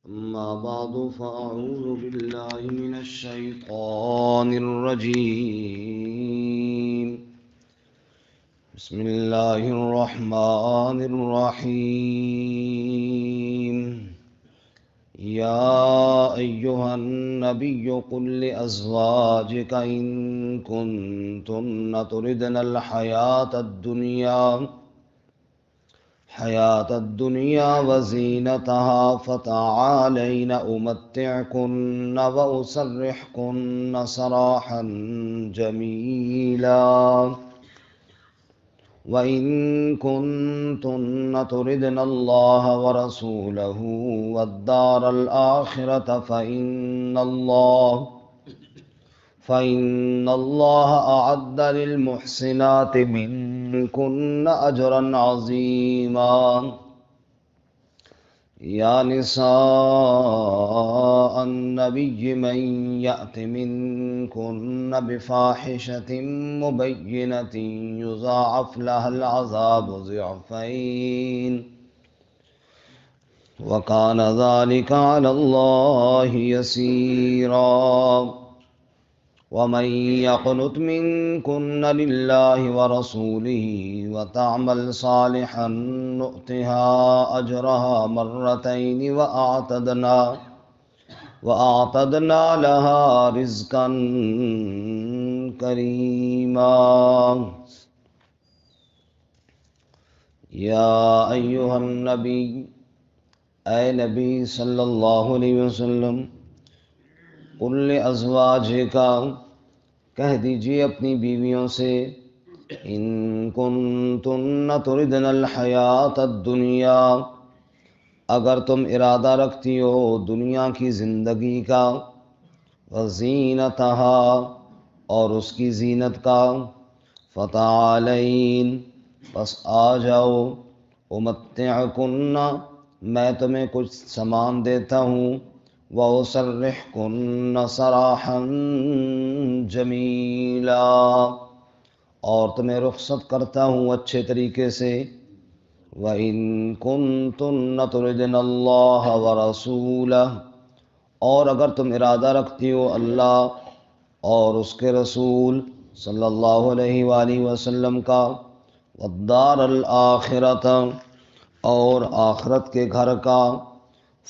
أما بعد فأعوذ بالله من الشيطان الرجيم. بسم الله الرحمن الرحيم. يا أيها النبي قل لأزواجك إن كنتن تردن حياة الدنيا وزينتها فتعالين أمتعكن وأسرحكن سراحا جميلا وإن كنتن تردن الله ورسوله والدار الآخرة فإن الله أعد للمحسنات منكن أجرا عظيما. يا نساء النبي من يأت منكن بفاحشة مبينة يضاعف لها العذاب ضعفين وكان ذلك على الله يسيرا. ومن يقنت منكن لله ورسوله وتعمل صالحا نؤتها أجرها مرتين وأعتدنا لها رزقا كريما. يا أيها النبي، اے نبی صلی اللہ علیہ وسلم، قل لازواجک، کہہ دیجیے اپنی بیویوں سے، ان کنتن تردن الحیات الدنیا، اگر تم ارادہ رکھتی ہو دنیا کی زندگی کا، وزینتہا، اور اس کی زینت کا، فتعالین، بس آ جاؤ، امتعکن، میں تمہیں کچھ سامان دیتا ہوں، وَأُسَرِّحْكُنَّ سَرَاحًا جَمِيلًا، اور تمہیں رخصت کرتا ہوں اچھے طریقے سے. وَإِن كُنتُنَّ تُرِدْنَ اللَّهَ وَرَسُولَهُ، اور اگر تم ارادہ رکھتی ہو اللہ اور اس کے رسول صلی اللہ علیہ وآلہ وسلم کا، وَالدَّارَ الْآخِرَةَ، اور آخرت کے گھر کا،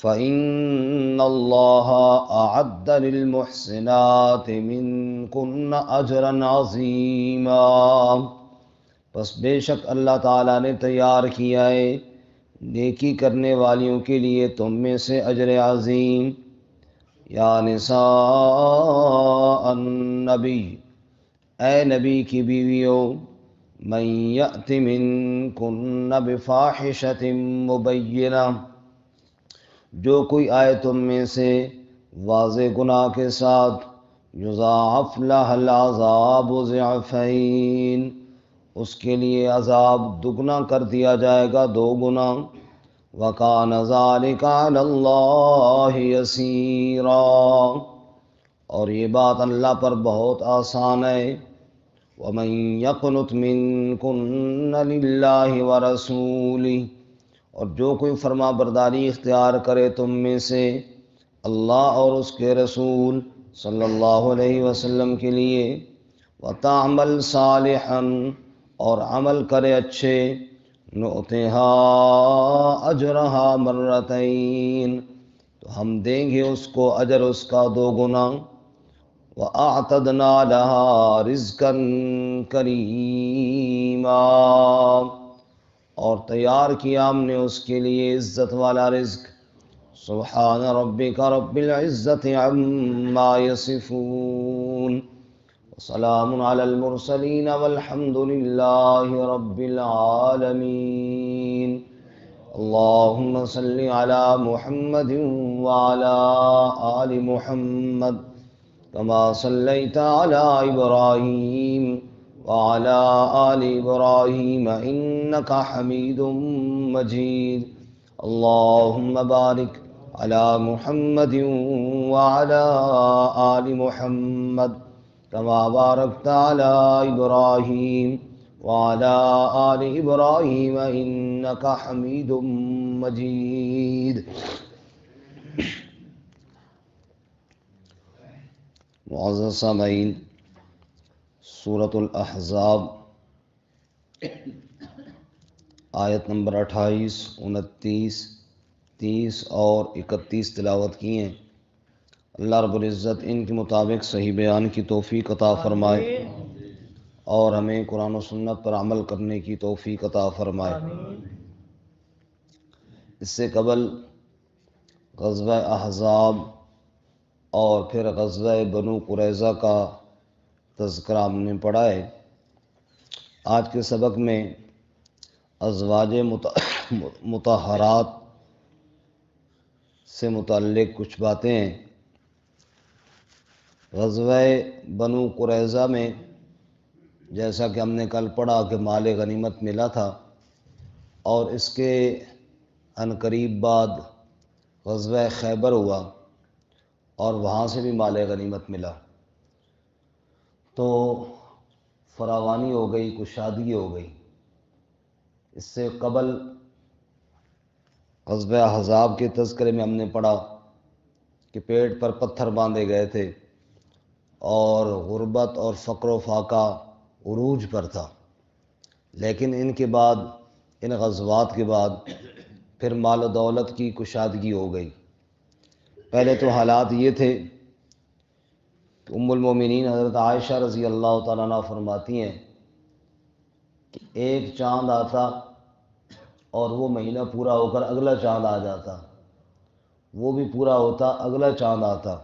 فَإِنَّ اللَّهَ أَعَدَّ لِلْمُحْسِنَاتِ مِنكُنَّ أَجْرًا عَظِيمًا، پس بے شک اللہ تعالیٰ نے تیار کیا ہے نیکی کرنے والیوں کے لیے تم میں سے اجر عظیم. یا نساء النبی، اے نبی کی بیویوں، من یأت منکن بفاحشۃ مبینہ، جو کوئی آئے تم میں سے واضح گناہ کے ساتھ، یضاعف لها العذاب ضعفین، اس کے لیے عذاب دگنا کر دیا جائے گا، 2 گنا. وَكَانَ ذَلِكَ عَلَى اللَّهِ يَسِيرًا، اور یہ بات اللہ پر بہت آسان ہے. وَمَن يَقْنُتْ مِنكُنَّ لِلَّهِ وَرَسُولِهِ، اور جو کوئی فرما برداری اختیار کرے تم میں سے اللہ اور اس کے رسول صلی اللہ علیہ وسلم کے لیے، وَتَعْمَلْ صَالِحًا، اور عمل کرے اچھے، نُؤْتِهَا أَجْرَهَا مرتين، تو ہم دیں گے اس کو اجر اس کا 2 گنا. وَأَعْتَدْنَا لَهَا رِزْقًا كَرِيمًا، اور تیار کیا ہم نے اس کے لیے عزت والا رزق. سبحان ربک رب العزت عما یصفون، وسلام علی المرسلین والحمد للہ رب العالمین. اللہم صل علی محمد وعلی آل محمد كما صليت على إبراهيم وعلى آل إبراهيم إنك حميد مجيد. اللهم بارك على محمد وعلى آل محمد كما باركت على إبراهيم وعلى آل إبراهيم إنك حميد مجيد. معزز سامعین، سورۃ الاحزاب آیت نمبر 28، 29، 30 اور 31 تلاوت کی ہیں۔ اللہ رب العزت ان کے مطابق صحیح بیان کی توفیق عطا فرمائے اور ہمیں قرآن و سنت پر عمل کرنے کی توفیق عطا فرمائے۔ اس سے قبل غزوہ احزاب اور پھر غزوہ بنو قریظہ کا تذکرہ ہم نے پڑھا ہے۔ آج کے سبق میں ازواج مطہرات سے متعلق کچھ باتیں ہیں۔ غزوہ بنو قریظہ میں جیسا کہ ہم نے کل پڑھا کہ مال غنیمت ملا تھا، اور اس کے عنقریب بعد غزوہ خیبر ہوا اور وہاں سے بھی مال غنیمت ملا، تو فراوانی ہو گئی، کشادگی ہو گئی۔ اس سے قبل غزوہ احزاب کے تذکرے میں ہم نے پڑھا کہ پیٹ پر پتھر باندھے گئے تھے اور غربت اور فقر و فاقہ عروج پر تھا، لیکن ان کے بعد، ان غزوات کے بعد پھر مال و دولت کی کشادگی ہو گئی۔ پہلے تو حالات یہ تھے کہ ام المومنین حضرت عائشہ رضی اللہ تعالیٰ عنہ فرماتی ہیں کہ ایک چاند آتا اور وہ مہینہ پورا ہو کر اگلا چاند آ جاتا، وہ بھی پورا ہوتا، اگلا چاند آتا،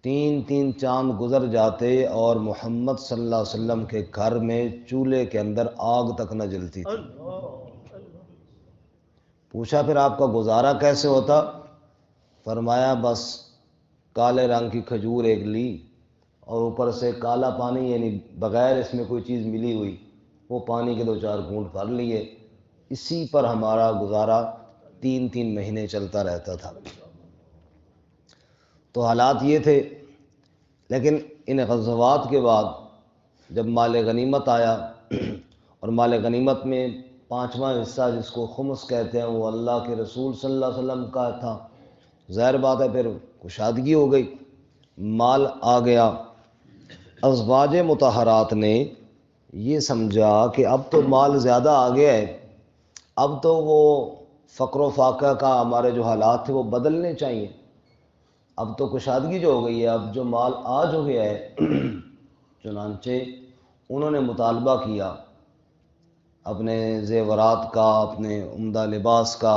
3 چاند گزر جاتے اور محمد صلی اللہ علیہ وسلم کے گھر میں چولہے کے اندر آگ تک نہ جلتی تھی۔ پوچھا پھر آپ کا گزارا کیسے ہوتا؟ فرمایا بس کالے رنگ کی کھجور ایک لی اور اوپر سے کالا پانی، یعنی بغیر اس میں کوئی چیز ملی ہوئی، وہ پانی کے 2-4 گھونٹ بھر لیے، اسی پر ہمارا گزارا 3 مہینے چلتا رہتا تھا۔ تو حالات یہ تھے، لیکن ان غزوات کے بعد جب مال غنیمت آیا، اور مال غنیمت میں 5واں حصہ جس کو خمس کہتے ہیں وہ اللہ کے رسول صلی اللہ علیہ وسلم کا تھا، ظاہر بات ہے پھر کشادگی ہو گئی، مال آ گیا۔ ازواج مطہرات نے یہ سمجھا کہ اب تو مال زیادہ آ گیا ہے، اب تو وہ فقر و فاقہ کا ہمارے جو حالات تھے وہ بدلنے چاہیے، اب تو کشادگی جو ہو گئی ہے، اب جو مال آج ہو گیا ہے۔ چنانچہ انہوں نے مطالبہ کیا اپنے زیورات کا، اپنے عمدہ لباس کا،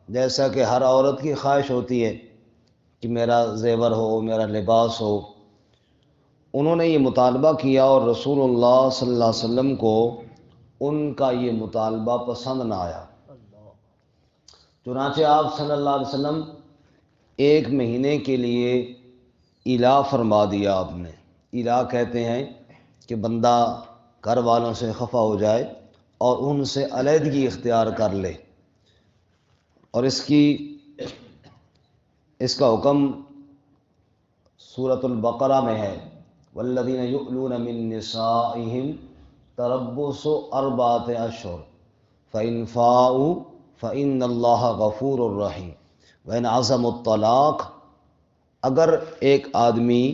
جیسا کہ ہر عورت کی خواہش ہوتی ہے کہ میرا زیور ہو، میرا لباس ہو۔ انہوں نے یہ مطالبہ کیا اور رسول اللہ صلی اللہ علیہ وسلم کو ان کا یہ مطالبہ پسند نہ آیا۔ چنانچہ آپ صلی اللہ علیہ وسلم 1 مہینے کے لیے الا فرما دیا آپ نے۔ الا کہتے ہیں کہ بندہ گھر والوں سے خفا ہو جائے اور ان سے علیحدگی اختیار کر لے، اور اس کا حکم سورۃ البقرہ میں ہے، والذین یؤلون من نسائہم تربص 4 اشہر فإن فاؤوا فإن اللہ غفور الرحیم وإن عزموا الطلاق۔ اگر ایک آدمی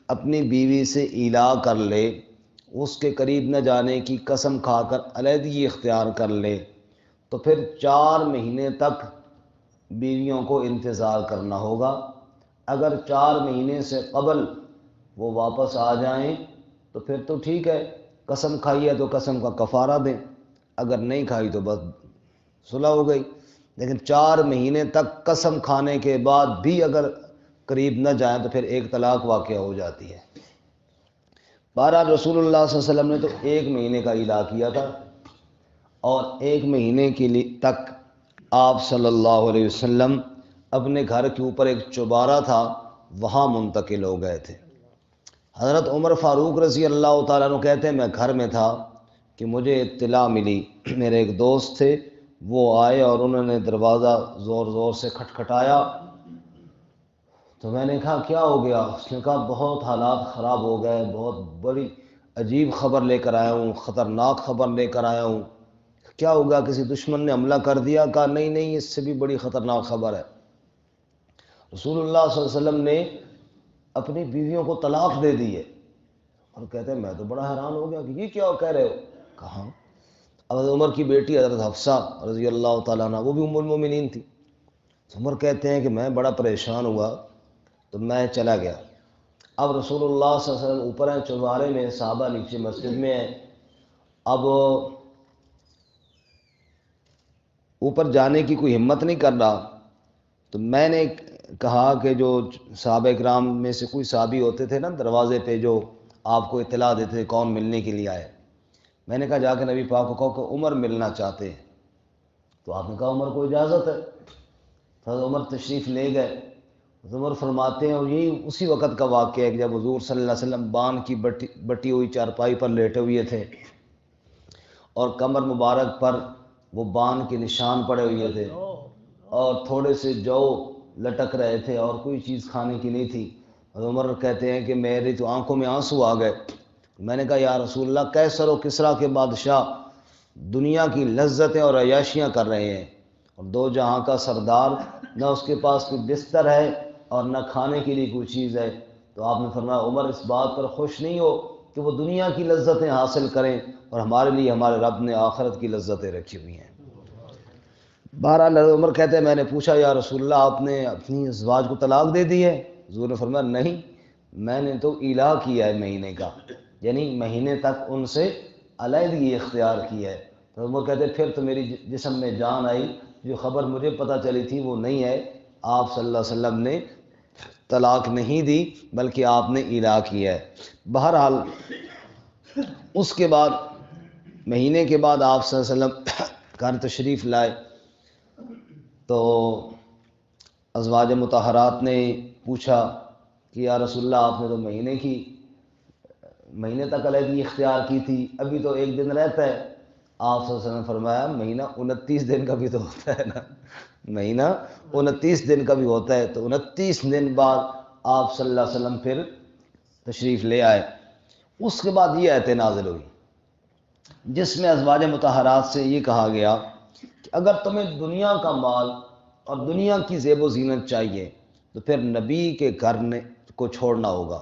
اپنی بیوی سے ایلا کر لے، اس کے قریب نہ جانے کی قسم کھا کر علیحدگی اختیار کر لے، تو پھر 4 مہینے تک بیویوں کو انتظار کرنا ہوگا۔ اگر 4 مہینے سے قبل وہ واپس آ جائیں تو پھر تو ٹھیک ہے، قسم کھائی ہے تو قسم کا کفارہ دیں، اگر نہیں کھائی تو بس صلح ہو گئی۔ لیکن 4 مہینے تک قسم کھانے کے بعد بھی اگر قریب نہ جائیں تو پھر ایک طلاق واقع ہو جاتی ہے۔ بہرحال رسول اللہ صلی اللہ علیہ وسلم نے تو 1 مہینے کا اعلان کیا تھا، اور 1 مہینے کے لیے تک آپ صلی اللہ علیہ وسلم اپنے گھر کے اوپر ایک چوبارہ تھا، وہاں منتقل ہو گئے تھے۔ حضرت عمر فاروق رضی اللہ تعالیٰ عنہ کہتے ہیں میں گھر میں تھا کہ مجھے اطلاع ملی، میرے ایک دوست تھے، وہ آئے اور انہوں نے دروازہ زور زور سے کھٹکھٹایا، تو میں نے کہا کیا ہو گیا؟ اس نے کہا بہت حالات خراب ہو گئے، بہت بڑی عجیب خبر لے کر آیا ہوں، خطرناک خبر لے کر آیا ہوں۔ کیا ہوگا؟ کسی دشمن نے حملہ کر دیا؟ کہا نہیں، اس سے بھی بڑی خطرناک خبر ہے۔ رسول اللہ صلی اللہ علیہ وسلم نے اپنی بیویوں کو طلاق دے دی ہے۔ اور کہتے ہیں میں تو بڑا حیران ہو گیا کہ یہ کیا کہہ رہے ہو؟ کہاں؟ حضرت عمر کی بیٹی حضرت حفصہ رضی اللہ تعالیٰ عنہ وہ بھی ام المومنین تھی۔ عمر کہتے ہیں کہ میں بڑا پریشان ہوا تو میں چلا گیا۔ اب رسول اللہ صلی اللہ علیہ وسلم اوپر ہیں چوبارے میں، صحابہ نیچے مسجد میں ہیں۔ اب اوپر جانے کی کوئی ہمت نہیں کر رہا، تو میں نے کہا کہ جو صحابہ اکرام میں سے کوئی صحابی ہوتے تھے نا دروازے پہ جو آپ کو اطلاع دیتے تھے کون ملنے کے لیے آئے، میں نے کہا جا کے نبی پاک کو کہو کہ عمر ملنا چاہتے ہیں۔ تو آپ نے کہا عمر کو اجازت ہے۔ حضرت عمر تشریف لے گئے۔ حضرت عمر فرماتے ہیں، اور یہی اسی وقت کا واقعہ ہے کہ جب حضور صلی اللہ علیہ وسلم بان کی بٹی ہوئی چارپائی پر لیٹے ہوئے تھے اور کمر مبارک پر وہ بان کے نشان پڑے ہوئے تھے اور تھوڑے سے جو لٹک رہے تھے اور کوئی چیز کھانے کی نہیں تھی۔ حضرت عمر کہتے ہیں کہ میری تو آنکھوں میں آنسو آ گئے۔ میں نے کہا یا رسول اللہ، قیصر و کسریٰ کے بادشاہ دنیا کی لذتیں اور عیاشیاں کر رہے ہیں، اور دو جہاں کا سردار نہ اس کے پاس کوئی بستر ہے اور نہ کھانے کے لیے کوئی چیز ہے۔ تو آپ نے فرمایا عمر اس بات پر خوش نہیں ہو کہ وہ دنیا کی لذتیں حاصل کریں اور ہمارے لیے ہمارے رب نے آخرت کی لذتیں رکھی ہوئی ہیں۔ بہرحال عمر کہتے ہیں میں نے پوچھا یا رسول اللہ آپ نے اپنی ازواج کو طلاق دے دی ہے؟ حضور نے فرمایا نہیں، میں نے تو ایلا کیا ہے مہینے کا، یعنی مہینے تک ان سے علیحدگی اختیار کی ہے۔ تو عمر کہتے ہیں پھر تو میری جسم میں جان آئی، جو خبر مجھے پتہ چلی تھی وہ نہیں ہے، آپ صلی اللہ علیہ وسلم نے طلاق نہیں دی بلکہ آپ نے ایلا کیا ہے۔ بہرحال اس کے بعد مہینے کے بعد آپ صلی اللہ علیہ وسلم گھر تشریف لائے تو ازواج مطہرات نے پوچھا کہ یا رسول اللہ آپ نے تو مہینے تک علیحدگی اختیار کی تھی، ابھی تو ایک دن رہتا ہے۔ آپ صلی اللہ علیہ وسلم نے فرمایا مہینہ 29 دن کا بھی تو ہوتا ہے نا، مہینہ 29 دن کا بھی ہوتا ہے۔ تو 29 دن بعد آپ صلی اللہ علیہ وسلم پھر تشریف لے آئے۔ اس کے بعد یہ آیت نازل ہوئی جس میں ازواج مطہرات سے یہ کہا گیا کہ اگر تمہیں دنیا کا مال اور دنیا کی زیب و زینت چاہیے تو پھر نبی کے گھر کو چھوڑنا ہوگا،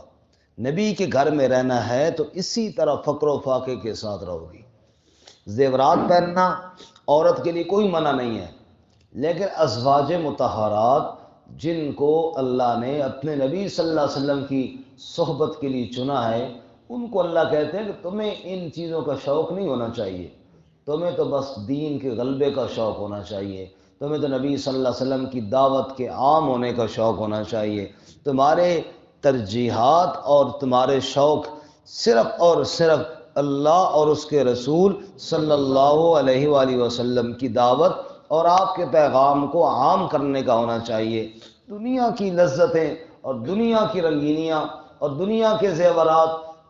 نبی کے گھر میں رہنا ہے تو اسی طرح فقر و فاقے کے ساتھ رہو گی۔ زیورات پہننا عورت کے لیے کوئی منع نہیں ہے، لیکن ازواج مطہرات جن کو اللہ نے اپنے نبی صلی اللہ علیہ وسلم کی صحبت کے لیے چنا ہے، ان کو اللہ کہتے ہیں کہ تمہیں ان چیزوں کا شوق نہیں ہونا چاہیے، تمہیں تو بس دین کے غلبے کا شوق ہونا چاہیے، تمہیں تو نبی صلی اللہ علیہ وسلم کی دعوت کے عام ہونے کا شوق ہونا چاہیے، تمہارے ترجیحات اور تمہارے شوق صرف اور صرف اللہ اور اس کے رسول صلی اللہ علیہ وآلہ وسلم کی دعوت اور آپ کے پیغام کو عام کرنے کا ہونا چاہیے۔ دنیا کی لذتیں اور دنیا کی رنگینیاں اور دنیا کے زیورات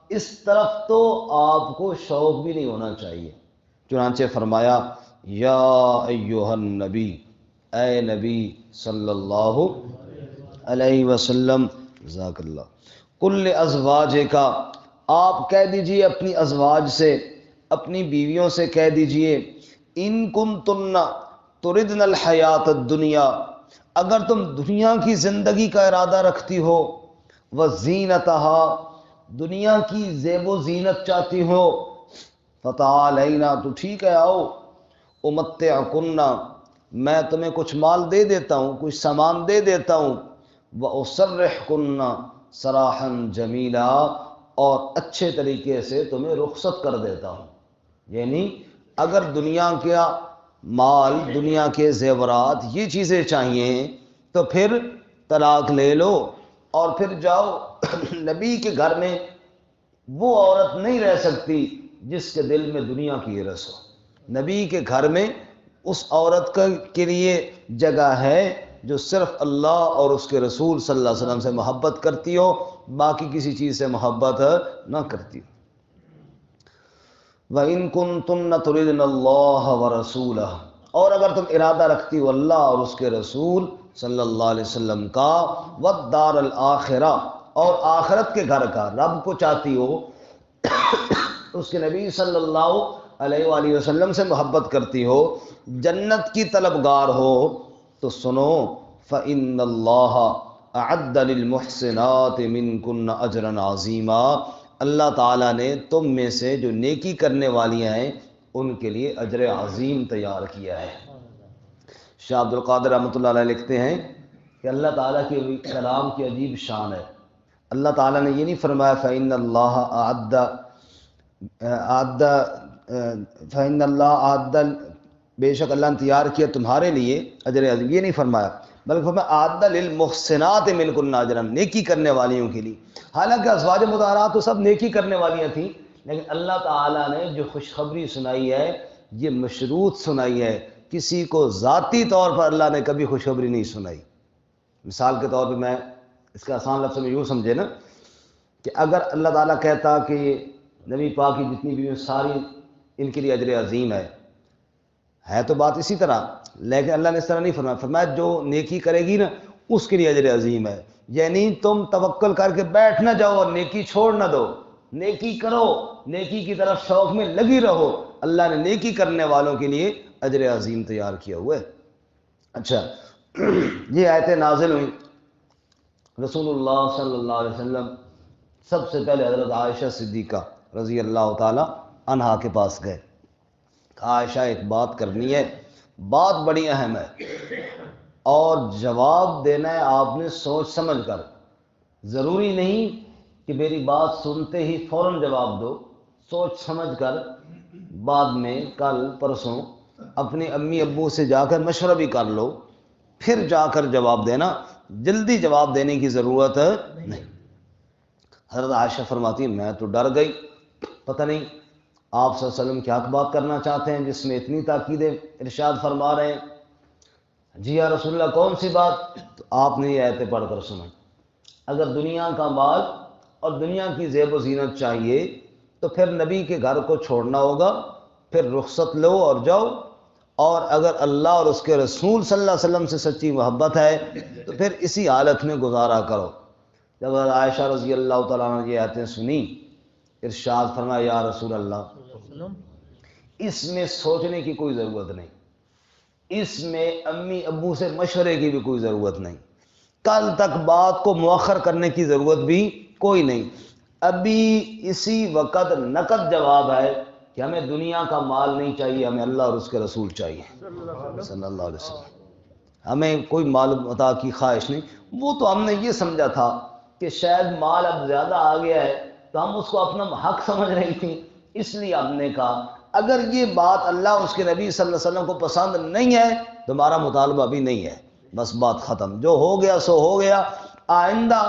اس طرف تو آپ کو شوق بھی نہیں ہونا چاہیے۔ چنانچہ فرمایا یا ایہا النبی، اے نبی صلی اللہ علیہ وسلم، جزاک اللہ، کل ازواج کا، آپ کہہ دیجئے اپنی ازواج سے، اپنی بیویوں سے کہہ دیجئے، ان کنتن تردن الحیات الدنیا، اگر تم دنیا کی زندگی کا ارادہ رکھتی ہو، وزینتہا، دنیا کی زیب و زینت چاہتی ہو، فتعالینا، تو ٹھیک ہے آؤ، امتعکن، میں تمہیں کچھ مال دے دیتا ہوں، کچھ سامان دے دیتا ہوں، واسرحکن سراحا جمیلا، اور اچھے طریقے سے تمہیں رخصت کر دیتا ہوں۔ یعنی اگر دنیا کا مال، دنیا کے زیورات، یہ چیزیں چاہیے تو پھر طلاق لے لو اور پھر جاؤ۔ نبی کے گھر میں وہ عورت نہیں رہ سکتی جس کے دل میں دنیا کی ہرس ہو۔ نبی کے گھر میں اس عورت کے لیے جگہ ہے جو صرف اللہ اور اس کے رسول صلی اللہ علیہ وسلم سے محبت کرتی ہو، باقی کسی چیز سے محبت نہ کرتی ہو۔ وَإِن كُنتُنَّ تُرِدْنَ اللَّهَ وَرَسُولَهُ، اور اگر تم ارادہ رکھتی ہو اللہ اور اس کے رسول صلی اللہ علیہ وسلم کا، وَالدَّارَ الْآخِرَةَ، اور آخرت کے گھر کا، رب کو چاہتی ہو، اس کے نبی صلی اللہ علیہ وآلہ وسلم سے محبت کرتی ہو، جنت کی طلبگار ہو، تو سنو، فَإِنَّ اللَّهَ، اعد للمحسنات منکن اجرا عظیما، اللہ تعالیٰ نے تم میں سے جو نیکی کرنے والیاں ہیں ان کے لیے اجر عظیم تیار کیا ہے۔ شاہ عبد القادر رحمۃ اللہ علیہ لکھتے ہیں کہ اللہ تعالیٰ کے کلام کی عجیب شان ہے۔ اللہ تعالیٰ نے یہ نہیں فرمایا فَإِنَّ اللَّهَ أَعَدَّ، بے شک اللہ نے تیار کیا تمہارے لیے اجر عظیم، یہ نہیں فرمایا، بلکہ فرمایا أَعَدَّ لِلْمُحْسِنَاتِ مِنْكُنَّ أَجْرًا، نیکی کرنے والیوں کے لیے۔ حالانکہ ازواج مطہرات تو سب نیکی کرنے والیاں تھیں، لیکن اللہ تعالیٰ نے جو خوشخبری سنائی ہے یہ مشروط سنائی ہے، کسی کو ذاتی طور پر اللہ نے کبھی خوشخبری نہیں سنائی۔ مثال کے طور پہ میں اس کا آسان لفظ میں یوں سمجھے نا کہ اگر اللہ تعالیٰ کہتا کہ نبی پاک کی جتنی بھی ساری ان کے لیے اجر عظیم ہے تو بات اسی طرح، لیکن اللہ نے اس طرح نہیں فرمایا، فرمایا جو نیکی کرے گی نا اس کے لیے اجر عظیم ہے۔ یعنی تم توکل کر کے بیٹھ نہ جاؤ اور نیکی چھوڑ نہ دو، نیکی کرو، نیکی کی طرف شوق میں لگی رہو، اللہ نے نیکی کرنے والوں کے لیے اجر عظیم تیار کیا ہوا ہے۔ اچھا، یہ آیتیں نازل ہوئی، رسول اللہ صلی اللہ علیہ وسلم سب سے پہلے حضرت عائشہ صدیقہ رضی اللہ تعالی عنہا کے پاس گئے، کہا عائشہ ایک بات کرنی ہے، بات بڑی اہم ہے اور جواب دینا ہے آپ نے سوچ سمجھ کر، ضروری نہیں کہ میری بات سنتے ہی فوراً جواب دو، سوچ سمجھ کر بعد میں کل پرسوں اپنے امی ابو سے جا کر مشورہ بھی کر لو، پھر جا کر جواب دینا، جلدی جواب دینے کی ضرورت نہیں۔ حضرت عائشہ فرماتی ہیں میں تو ڈر گئی، پتہ نہیں آپ صلی اللہ علیہ وسلم کیا بات کرنا چاہتے ہیں جس میں اتنی تاکید ارشاد فرما رہے ہیں۔ جی یا رسول اللہ کون سی بات؟ تو آپ نے یہ آیتیں پڑھ کر سنیں، اگر دنیا کا مال اور دنیا کی زیب و زینت چاہیے تو پھر نبی کے گھر کو چھوڑنا ہوگا، پھر رخصت لو اور جاؤ، اور اگر اللہ اور اس کے رسول صلی اللہ علیہ وسلم سے سچی محبت ہے تو پھر اسی حالت میں گزارا کرو۔ جب عائشہ رضی اللہ تعالیٰ عنہ یہ آیتیں سنی، ارشاد فرمایا یا رسول اللہ اس میں سوچنے کی کوئی ضرورت نہیں، اس میں امی ابو سے مشورے کی بھی کوئی ضرورت نہیں، کل تک بات کو مؤخر کرنے کی ضرورت بھی کوئی نہیں، ابھی اسی وقت نقد جواب ہے کہ ہمیں دنیا کا مال نہیں چاہیے، ہمیں اللہ اور اس کے رسول چاہیے صلی اللہ علیہ وسلم، ہمیں کوئی مال متاع کی خواہش نہیں۔ وہ تو ہم نے یہ سمجھا تھا کہ شاید مال اب زیادہ آ گیا ہے تو ہم اس کو اپنا حق سمجھ رہی تھیں، اس لیے ہم نے کہا اگر یہ بات اللہ اس کے نبی صلی اللہ علیہ وسلم کو پسند نہیں ہے تو ہمارا مطالبہ بھی نہیں ہے، بس بات ختم، جو ہو گیا سو ہو گیا، آئندہ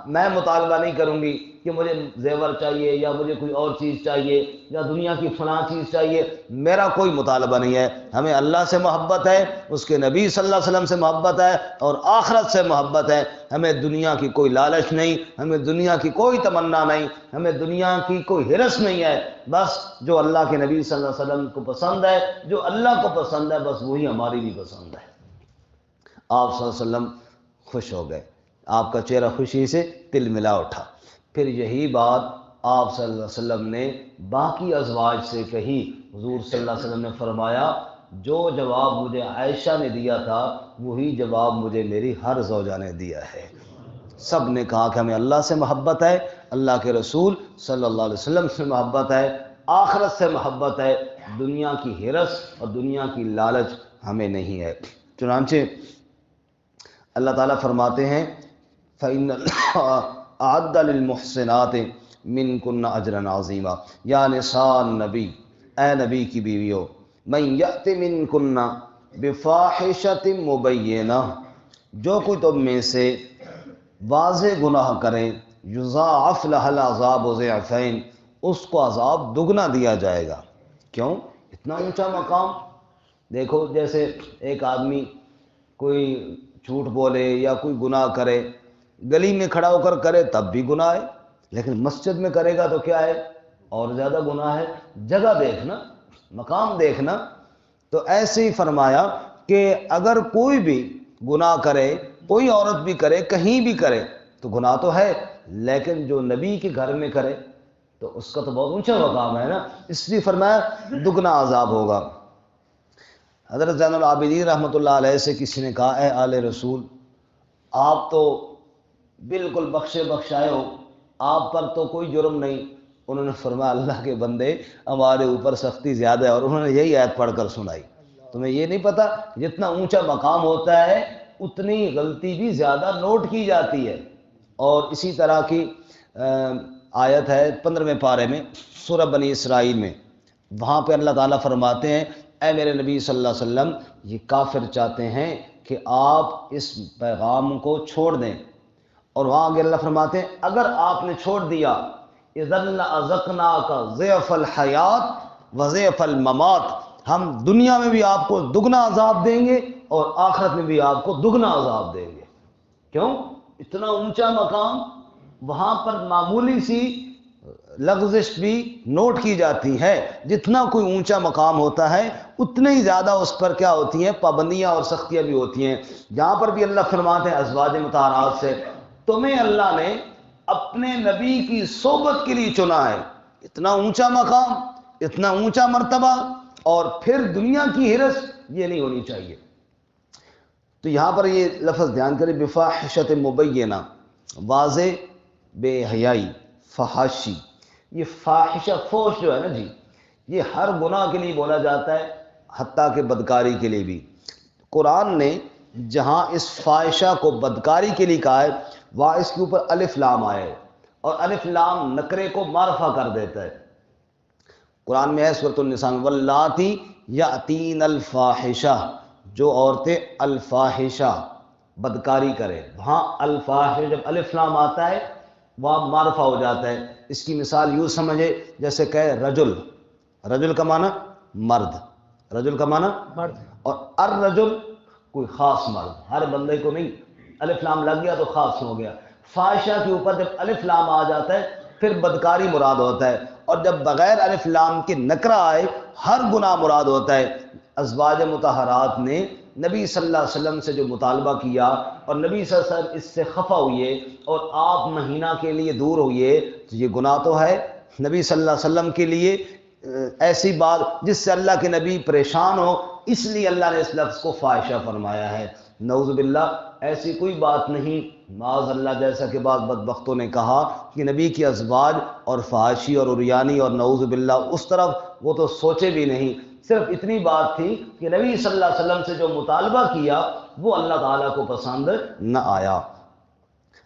میں مطالبہ نہیں کروں گی کہ مجھے زیور چاہیے یا مجھے کوئی اور چیز چاہیے یا دنیا کی فلاں چیز چاہیے، میرا کوئی مطالبہ نہیں ہے، ہمیں اللہ سے محبت ہے، اس کے نبی صلی اللہ علیہ وسلم سے محبت ہے اور آخرت سے محبت ہے، ہمیں دنیا کی کوئی لالچ نہیں، ہمیں دنیا کی کوئی تمنا نہیں، ہمیں دنیا کی کوئی ہرس نہیں ہے، بس جو اللہ کے نبی صلی اللہ علیہ وسلم کو پسند ہے، جو اللہ کو پسند ہے، بس وہی ہماری بھی پسند ہے۔ آپ صلی اللہ علیہ وسلم خوش ہو گئے، آپ کا چہرہ خوشی سے تل ملا اٹھا۔ پھر یہی بات آپ صلی اللہ علیہ وسلم نے باقی ازواج سے کہی، حضور صلی اللہ علیہ وسلم نے فرمایا جو جواب مجھے عائشہ نے دیا تھا وہی جواب مجھے میری ہر زوجہ نے دیا ہے، سب نے کہا کہ ہمیں اللہ سے محبت ہے، اللہ کے رسول صلی اللہ علیہ وسلم سے محبت ہے، آخرت سے محبت ہے، دنیا کی ہرس اور دنیا کی لالچ ہمیں نہیں ہے۔ چنانچہ اللہ تعالیٰ فرماتے ہیں فَإِنَّ اللَّهَ أَعَدَّ لِلْمُحْسِنَاتِ مِنْكُنَّ أَجْرًا عَظِيمًا، یا نساء النبی، اے نبی کی بیویوں، مَنْ يَأْتِ مِنْكُنَّ بِفَاحِشَةٍ مُبَيِّنَةٍ، جو کوئی تم میں سے واضح گناہ کرے، یضاعف لها العذاب ضعفین، اس کو عذاب دگنا دیا جائے گا۔ کیوں؟ اتنا اونچا مقام، دیکھو جیسے ایک آدمی کوئی جھوٹ بولے یا کوئی گناہ کرے، گلی میں کھڑا ہو کر کرے تب بھی گناہ ہے، لیکن مسجد میں کرے گا تو کیا ہے؟ اور زیادہ گناہ ہے۔ جگہ دیکھنا، مقام دیکھنا۔ تو ایسے ہی فرمایا کہ اگر کوئی بھی گناہ کرے، کوئی عورت بھی کرے، کہیں بھی کرے تو گناہ تو ہے، لیکن جو نبی کے گھر میں کرے تو اس کا تو بہت اونچا مقام ہے نا، اس لیے فرمایا دگنا عذاب ہوگا۔ حضرت زین العابدین رحمۃ اللہ علیہ سے کسی نے کہا اے آل رسول، آپ تو بالکل بخشے بخشائے ہو، آپ پر تو کوئی جرم نہیں۔ انہوں نے فرمایا اللہ کے بندے ہمارے اوپر سختی زیادہ ہے، اور انہوں نے یہی آیت پڑھ کر سنائی۔ تمہیں یہ نہیں پتا جتنا اونچا مقام ہوتا ہے اتنی غلطی بھی زیادہ نوٹ کی جاتی ہے۔ اور اسی طرح کی آیت ہے 15ویں پارے میں سورہ بنی اسرائیل میں، وہاں پہ اللہ تعالیٰ فرماتے ہیں اے میرے نبی صلی اللہ علیہ وسلم، یہ کافر چاہتے ہیں کہ آپ اس پیغام کو چھوڑ دیں، اور وہاں آگے اللہ فرماتے ہیں اگر آپ نے چھوڑ دیا اذن لأذقناک ضعف الحیات وضعف الممات، ہم دنیا میں بھی آپ کو دگنا عذاب دیں گے اور آخرت میں بھی آپ کو دگنا عذاب دیں گے۔ کیوں؟ اتنا اونچا مقام، وہاں پر معمولی سی لغزش بھی نوٹ کی جاتی ہے۔ جتنا کوئی اونچا مقام ہوتا ہے اتنے ہی زیادہ اس پر کیا ہوتی ہیں، پابندیاں اور سختیاں بھی ہوتی ہیں۔ یہاں پر بھی اللہ فرماتے ہیں ازواج مطہرات سے، تمہیں اللہ نے اپنے نبی کی صحبت کے لیے چنا ہے۔ اتنا اونچا مقام، اتنا اونچا مرتبہ، اور پھر دنیا کی ہرس یہ نہیں ہونی چاہیے۔ تو یہاں پر یہ لفظ دھیان کریں، بفاحشۃ مبینہ، واضح بے حیائی، فحاشی۔ یہ فاحشہ، فوش جو ہے نا جی، یہ ہر گناہ کے لیے بولا جاتا ہے، حتیٰ کہ بدکاری کے لیے بھی۔ قرآن نے جہاں اس فاحشہ کو بدکاری کے لیے کہا ہے وہاں اس کے اوپر الف لام آئے، اور الف لام نکرے کو معرفہ کر دیتا ہے۔ قرآن میں ہے سورۃ النساء واللاتی یاتین الفاحشہ، جو عورتیں الفاحشہ بدکاری کرے، وہاں الفاحشہ جب الف لام آتا ہے وہاں معرفہ ہو جاتا ہے۔ اس کی مثال یوں سمجھے جیسے کہے رجل، رجل کا معنی مرد، رجل کا معنی مرد، اور الرجل کوئی خاص مرد، ہر بندے کو نہیں، الف لام لگ گیا تو خاص ہو گیا۔ فاحشہ کے اوپر جب الف لام آ جاتا ہے پھر بدکاری مراد ہوتا ہے، اور جب بغیر الف لام کے نکرہ آئے ہر گناہ مراد ہوتا ہے۔ ازواج مطہرات نے نبی صلی اللہ علیہ وسلم سے جو مطالبہ کیا، اور نبی صلی اللہ علیہ وسلم اس سے خفا ہوئے اور آپ مہینہ کے لیے دور ہوئے، تو یہ گناہ تو ہے نبی صلی اللہ علیہ وسلم کے لیے ایسی بات جس سے اللہ کے نبی پریشان ہو، اس لیے اللہ نے اس لفظ کو فاحشہ فرمایا ہے۔ نعوذ باللہ، ایسی کوئی بات نہیں، معاذ اللہ، جیسا کہ بعض بدبختوں نے کہا کہ نبی کی ازواج اور فحاشی اور عریانی اور نعوذ باللہ اس طرف وہ تو سوچے بھی نہیں۔ صرف اتنی بات تھی کہ نبی صلی اللہ علیہ وسلم سے جو مطالبہ کیا وہ اللہ تعالیٰ کو پسند نہ آیا۔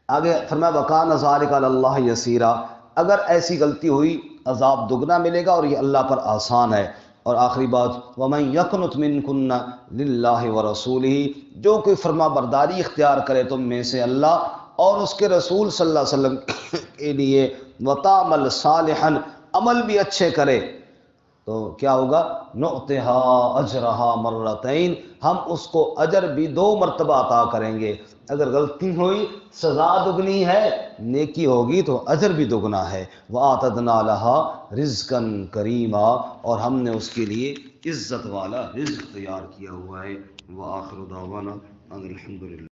آگے فرمایا وَكَانَ ذَلِكَ عَلَى اللَّهِ يَسِيرًا، اگر ایسی غلطی ہوئی عذاب دگنا ملے گا اور یہ اللہ پر آسان ہے۔ اور آخری بات وَمَن يَقْنُتْ مِنكُنَّ لِلَّهِ وَرَسُولِهِ، جو کوئی فرما برداری اختیار کرے تم میں سے اللہ اور اس کے رسول صلی اللہ علیہ وسلم کے لیے، وَتَعْمَلْ صَالِحًا، عمل بھی اچھے کرے، تو کیا ہوگا، نُؤْتِهَا أَجْرَهَا مرتين، ہم اس کو اجر بھی 2 مرتبہ عطا کریں گے۔ اگر غلطی ہوئی سزا دگنی ہے، نیکی ہوگی تو اجر بھی دگنا ہے۔ وَأَعْتَدْنَا لَهَا رِزْقًا كَرِيمًا، اور ہم نے اس کے لیے عزت والا رزق تیار کیا ہوا ہے۔ وآخر دعوانا ان الحمد للہ۔